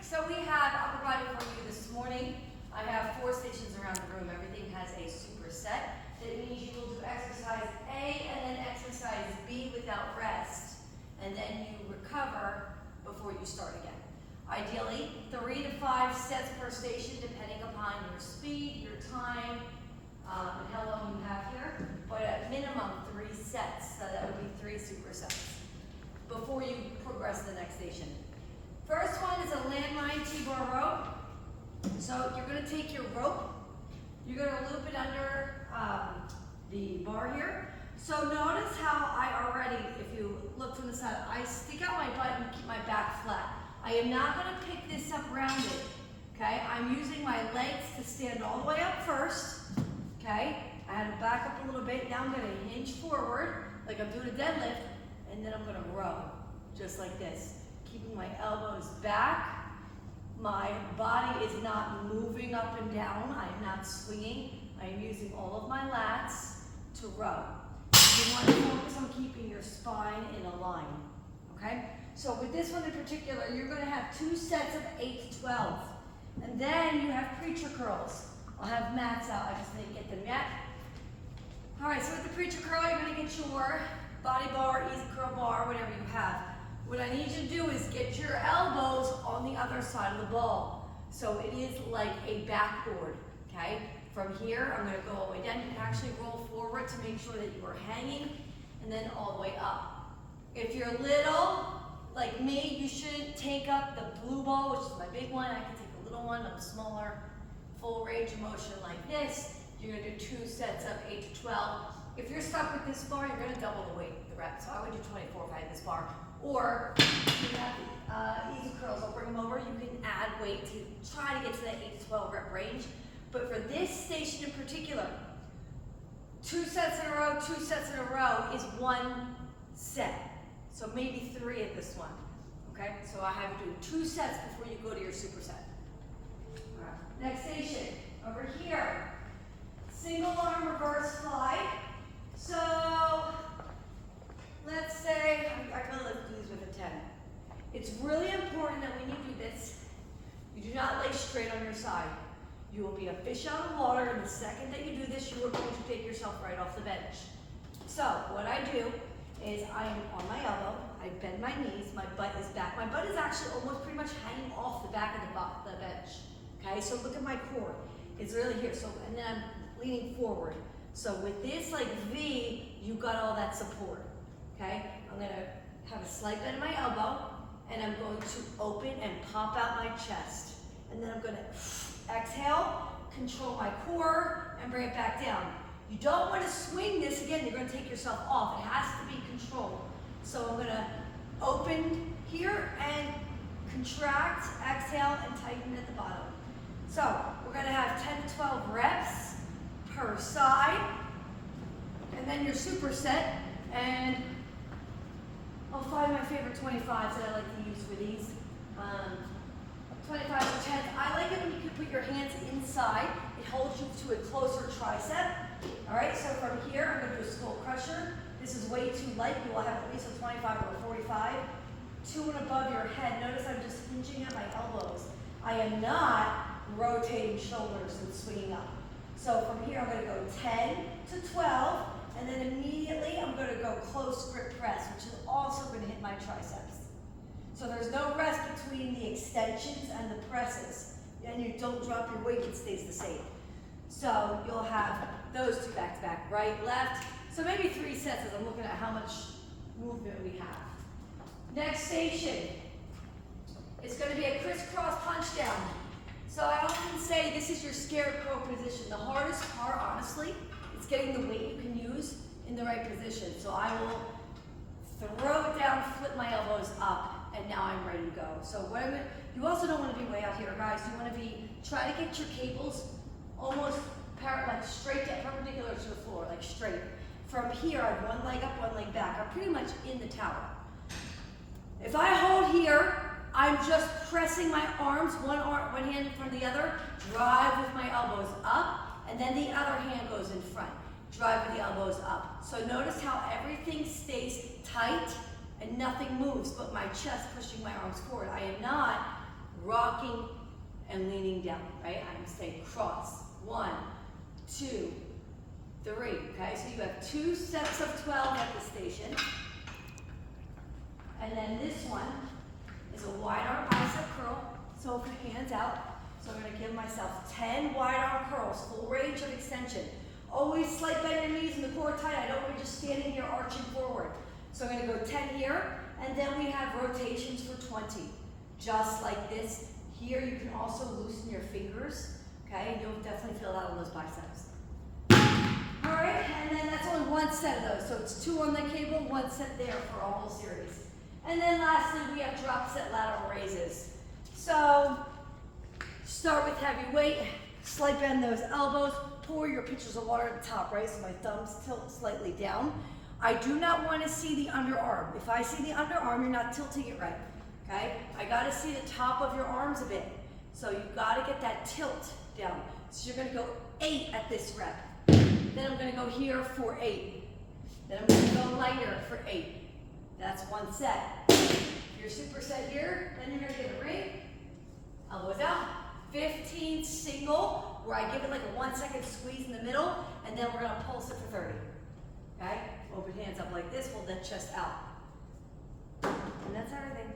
So we have upper body for you this morning. I have 4 stations around the room. Everything has a superset. That means you will do exercise A and then exercise B without rest. And then you recover before you start again. Ideally, 3 to 5 sets per station depending upon your speed, your time, and how long you have here. But at minimum 3 sets, so that would be 3 supersets before you progress to the next station. First one is a landmine T-bar rope. So you're going to take your rope, you're going to loop it under the bar here. So notice how I already, if you look from the side, I stick out my butt and keep my back flat. I am not going to pick this up rounded, okay? I'm using my legs to stand all the way up first, okay? I had to back up a little bit. Now I'm going to hinge forward, like I'm doing a deadlift, and then I'm going to row, just like this. Keeping my elbows back. My body is not moving up and down. I am not swinging. I am using all of my lats to row. You want to focus on keeping your spine in a line, okay? So with this one in particular, you're going to have 2 sets of 8 to 12. And then you have preacher curls. I'll have mats out. I just didn't get them yet. All right, so with the preacher curl, you're going to get your body bar, easy curl bar, whatever you have. What I need you to do is get your elbows on the other side of the ball. So it is like a backboard, okay? From here, I'm going to go all the way down. You can actually roll forward to make sure that you are hanging, and then all the way up. If you're little, like me, you shouldn't take up the blue ball, which is my big one. I can take a little one, I'm smaller, full range of motion like this. You're going to do 2 sets of 8 to 12. If you're stuck with this bar, you're going to double the weight, the reps. So I would do 24 if I had this bar. Or if you have easy curls, I'll bring them over. You can add weight to try to get to that 8 to 12 rep range. But for this station in particular, 2 sets in a row, 2 sets in a row is 1 set. So maybe 3 at this one. Okay? So I have you do 2 sets before you go to your superset. All right. Next station, over here. Single arm reverse fly. So let's say, I can only do this with a 10. It's really important that when you do this, you do not lay straight on your side. You will be a fish out of water, and the second that you do this, you are going to take yourself right off the bench. So what I do is I am on my elbow, I bend my knees, my butt is back. My butt is actually almost pretty much hanging off the back of the bench. Okay, so look at my core. It's really here. So, and then I'm leaning forward. So with this like V, you got all that support. Okay, I'm going to have a slight bend in my elbow, and I'm going to open and pop out my chest. And then I'm going to exhale, control my core, and bring it back down. You don't want to swing this again. You're going to take yourself off. It has to be controlled. So I'm going to open here and contract, exhale, and tighten at the bottom. So we're going to have 10 to 12 reps per side. And then your superset. And I'll find my favorite 25s that I like to use for these. 25 to 10. I like it when you can put your hands inside. It holds you to a closer tricep. All right, so from here, I'm going to do a skull crusher. This is way too light. You will have at least a 25 or a 45. 2 and above your head. Notice I'm just hinging at my elbows. I am not rotating shoulders and swinging up. So from here, I'm going to go 10 to 12. And then immediately, I'm going to go close grip press, which is also going to hit my triceps. So there's no rest between the extensions and the presses. And you don't drop your weight, it stays the same. So you'll have those 2 back to back, right, left. So maybe 3 sets as I'm looking at how much movement we have. Next station is going to be a crisscross punch down. So I often say this is your scarecrow position. The hardest part, honestly, is getting the weight you can use in the right position. So I will throw it down, flip my elbows up, and now I'm ready to go. So what I'm gonna, you also don't want to be way out here, guys. You want to try to get your cables almost like straight down, perpendicular to the floor, like straight. From here, I have 1 leg up, 1 leg back. I'm pretty much in the tower. If I hold here, I'm just pressing my arms, one hand in front of the other, drive with my elbows up, and then the other hand goes in front. Drive with the elbows up. So notice how everything stays tight and nothing moves but my chest pushing my arms forward. I am not rocking and leaning down, right? I'm staying cross. 1, 2, 3, okay? So you have 2 sets of 12 at the station. And then this one is a wide arm bicep curl. So open hands out. So I'm gonna give myself 10 wide arm curls, full range of extension. Always slight bend your knees and the core tight. I don't want you just standing here arching forward. So I'm gonna go 10 here, and then we have rotations for 20. Just like this. Here you can also loosen your fingers, okay? And you'll definitely feel that on those biceps. All right, and then that's only 1 set of those. So it's 2 on the cable, 1 set there for a whole series. And then lastly, we have drop set lateral raises. So start with heavy weight, slight bend those elbows, pour your pitchers of water at the top, right? So my thumbs tilt slightly down. I do not want to see the underarm. If I see the underarm, you're not tilting it right, okay? I got to see the top of your arms a bit. So you got to get that tilt down. So you're going to go 8 at this rep. Then I'm going to go here for 8. Then I'm going to go lighter for 8. That's 1 set. Your superset here, then you're going to get a ring, elbows out, 15 single, where I give it like a 1-second squeeze in the middle, and then we're going to pulse it for 30. Okay? Open hands up like this, hold that chest out. And that's everything.